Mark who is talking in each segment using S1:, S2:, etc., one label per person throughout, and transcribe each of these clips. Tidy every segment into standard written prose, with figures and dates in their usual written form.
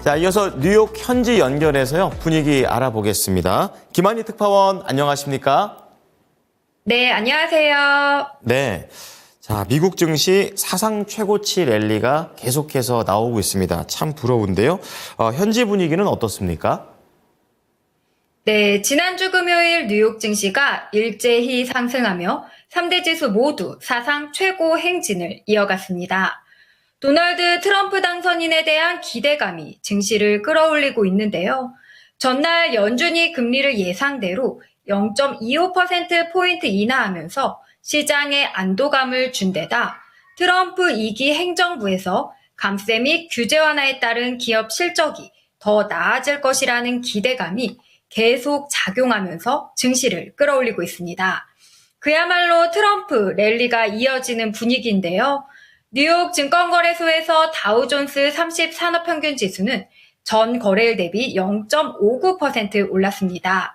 S1: 자, 이어서 뉴욕 현지 연결해서요, 분위기 알아보겠습니다. 김한희 특파원, 안녕하십니까?
S2: 네, 안녕하세요.
S1: 네. 자, 미국 증시 사상 최고치 랠리가 계속해서 나오고 있습니다. 참 부러운데요. 현지 분위기는 어떻습니까?
S2: 네, 지난주 금요일 뉴욕 증시가 일제히 상승하며 3대 지수 모두 사상 최고 행진을 이어갔습니다. 도널드 트럼프 당선인에 대한 기대감이 증시를 끌어올리고 있는데요. 전날 연준이 금리를 예상대로 0.25%포인트 인하하면서 시장에 안도감을 준 데다 트럼프 2기 행정부에서 감세 및 규제 완화에 따른 기업 실적이 더 나아질 것이라는 기대감이 계속 작용하면서 증시를 끌어올리고 있습니다. 그야말로 트럼프 랠리가 이어지는 분위기인데요. 뉴욕 증권거래소에서 다우존스 30 산업평균지수는 전 거래일 대비 0.59% 올랐습니다.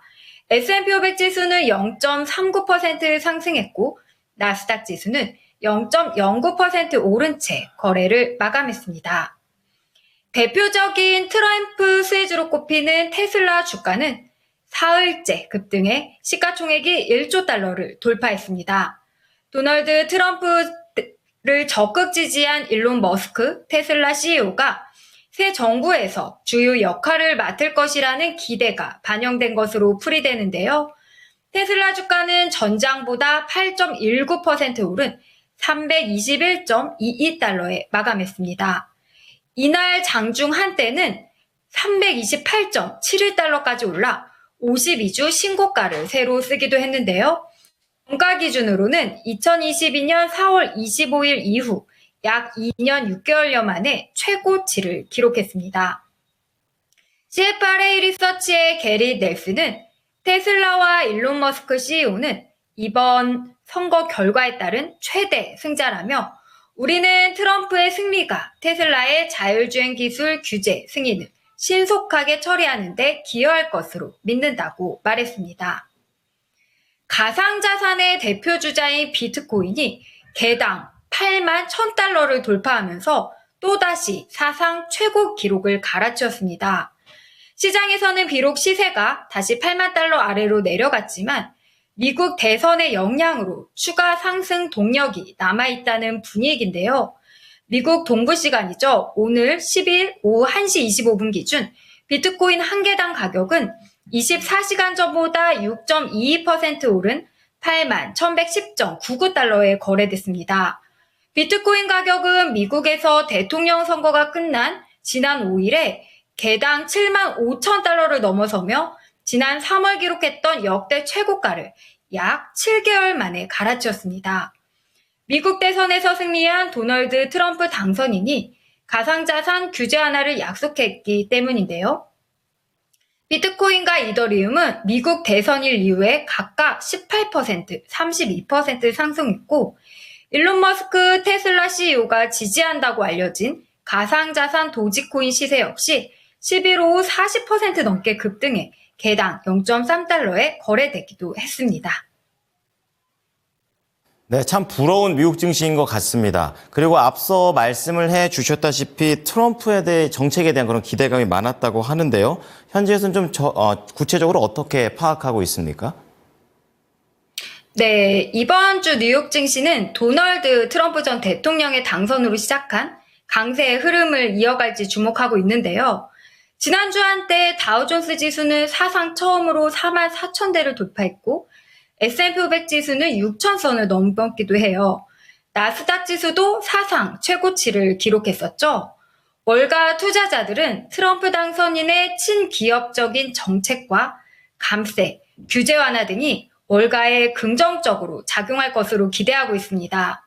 S2: S&P 500 지수는 0.39% 상승했고 나스닥 지수는 0.09% 오른 채 거래를 마감했습니다. 대표적인 트럼프 수혜주로 꼽히는 테슬라 주가는 사흘째 급등해 시가총액이 1조 달러를 돌파했습니다. 도널드 트럼프를 적극 지지한 일론 머스크 테슬라 CEO가 새 정부에서 주요 역할을 맡을 것이라는 기대가 반영된 것으로 풀이되는데요. 테슬라 주가는 전장보다 8.19% 오른 321.22달러에 마감했습니다. 이날 장중 한때는 328.71달러까지 올라 52주 신고가를 새로 쓰기도 했는데요. 원가 기준으로는 2022년 4월 25일 이후 약 2년 6개월여 만에 최고치를 기록했습니다. CFRA 리서치의 게리 넬슨은 테슬라와 일론 머스크 CEO는 이번 선거 결과에 따른 최대 승자라며 우리는 트럼프의 승리가 테슬라의 자율주행 기술 규제 승인을 신속하게 처리하는 데 기여할 것으로 믿는다고 말했습니다. 가상자산의 대표주자인 비트코인이 개당 8만 1000달러를 돌파하면서 또다시 사상 최고 기록을 갈아치웠습니다. 시장에서는 비록 시세가 다시 8만 달러 아래로 내려갔지만 미국 대선의 영향으로 추가 상승 동력이 남아있다는 분위기인데요. 미국 동부 시간이죠. 오늘 10일 오후 1시 25분 기준 비트코인 한 개당 가격은 24시간 전보다 6.22% 오른 8만 1110.99달러에 거래됐습니다. 비트코인 가격은 미국에서 대통령 선거가 끝난 지난 5일에 개당 7만 5천 달러를 넘어서며 지난 3월 기록했던 역대 최고가를 약 7개월 만에 갈아치웠습니다. 미국 대선에서 승리한 도널드 트럼프 당선인이 가상자산 규제 완화를 약속했기 때문인데요. 비트코인과 이더리움은 미국 대선일 이후에 각각 18%, 32% 상승했고 일론 머스크 테슬라 CEO가 지지한다고 알려진 가상자산 도지코인 시세 역시 10일 오후 40% 넘게 급등해 개당 0.3달러에 거래되기도 했습니다.
S1: 네, 참 부러운 미국 증시인 것 같습니다. 그리고 앞서 말씀을 해 주셨다시피 트럼프에 대해 정책에 대한 그런 기대감이 많았다고 하는데요. 현지에서는 좀 구체적으로 어떻게 파악하고 있습니까?
S2: 네, 이번 주 뉴욕 증시는 도널드 트럼프 전 대통령의 당선으로 시작한 강세의 흐름을 이어갈지 주목하고 있는데요. 지난주 한때 다우존스 지수는 사상 처음으로 4만 4천 대를 돌파했고 S&P 500 지수는 6천 선을 넘기도 해요. 나스닥 지수도 사상 최고치를 기록했었죠. 월가 투자자들은 트럼프 당선인의 친기업적인 정책과 감세, 규제 완화 등이 월가에 긍정적으로 작용할 것으로 기대하고 있습니다.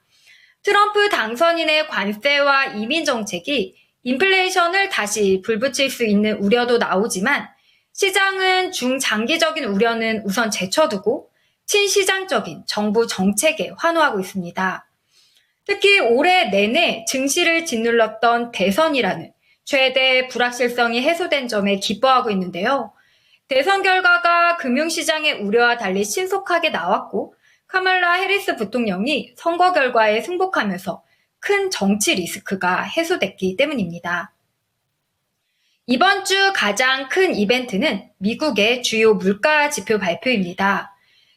S2: 트럼프 당선인의 관세와 이민 정책이 인플레이션을 다시 불붙일 수 있는 우려도 나오지만 시장은 중장기적인 우려는 우선 제쳐두고 친시장적인 정부 정책에 환호하고 있습니다. 특히 올해 내내 증시를 짓눌렀던 대선이라는 최대 불확실성이 해소된 점에 기뻐하고 있는데요. 대선 결과가 금융시장의 우려와 달리 신속하게 나왔고 카말라 해리스 부통령이 선거 결과에 승복하면서 큰 정치 리스크가 해소됐기 때문입니다. 이번 주 가장 큰 이벤트는 미국의 주요 물가 지표 발표입니다.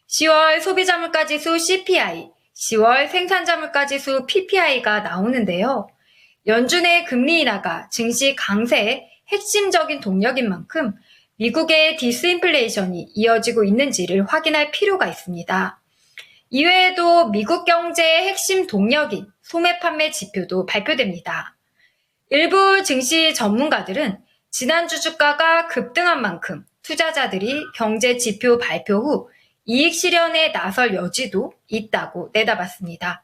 S2: 10월 소비자 물가지수 CPI, 10월 생산자 물가지수 PPI가 나오는데요. 연준의 금리 인하가 증시 강세의 핵심적인 동력인 만큼 미국의 디스인플레이션이 이어지고 있는지를 확인할 필요가 있습니다. 이외에도 미국 경제의 핵심 동력인 소매 판매 지표도 발표됩니다. 일부 증시 전문가들은 지난주 주가가 급등한 만큼 투자자들이 경제 지표 발표 후 이익 실현에 나설 여지도 있다고 내다봤습니다.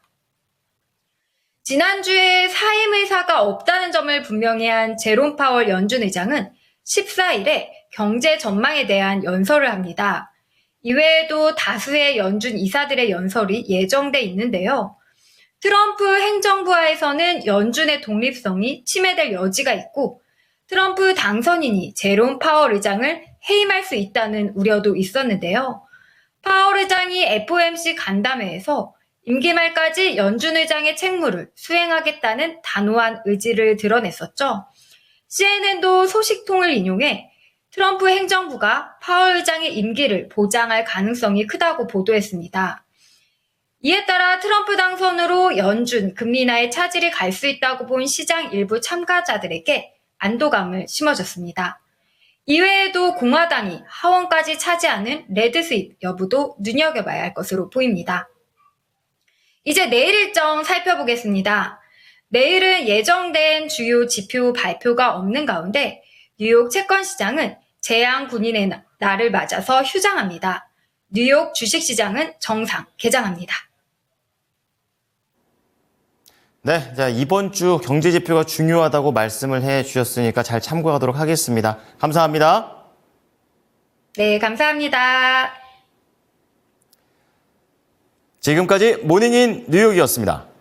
S2: 지난주에 사임 의사가 없다는 점을 분명히 한 제롬 파월 연준 의장은 14일에 경제 전망에 대한 연설을 합니다. 이외에도 다수의 연준 이사들의 연설이 예정돼 있는데요. 트럼프 행정부하에서는 연준의 독립성이 침해될 여지가 있고 트럼프 당선인이 제롬 파월 의장을 해임할 수 있다는 우려도 있었는데요. 파월 의장이 FOMC 간담회에서 임기 말까지 연준 의장의 책무를 수행하겠다는 단호한 의지를 드러냈었죠. CNN도 소식통을 인용해 트럼프 행정부가 파월 의장의 임기를 보장할 가능성이 크다고 보도했습니다. 이에 따라 트럼프 당선으로 연준 금리 인하의 차질이 갈 수 있다고 본 시장 일부 참가자들에게 안도감을 심어줬습니다. 이외에도 공화당이 하원까지 차지하는 레드 스윕 여부도 눈여겨봐야 할 것으로 보입니다. 이제 내일 일정 살펴보겠습니다. 내일은 예정된 주요 지표 발표가 없는 가운데 뉴욕 채권 시장은 재앙 군인의 날을 맞아서 휴장합니다. 뉴욕 주식시장은 정상 개장합니다.
S1: 네, 자, 이번 주 경제 지표가 중요하다고 말씀을 해 주셨으니까 잘 참고하도록 하겠습니다. 감사합니다.
S2: 네, 감사합니다.
S1: 지금까지 모닝인 뉴욕이었습니다.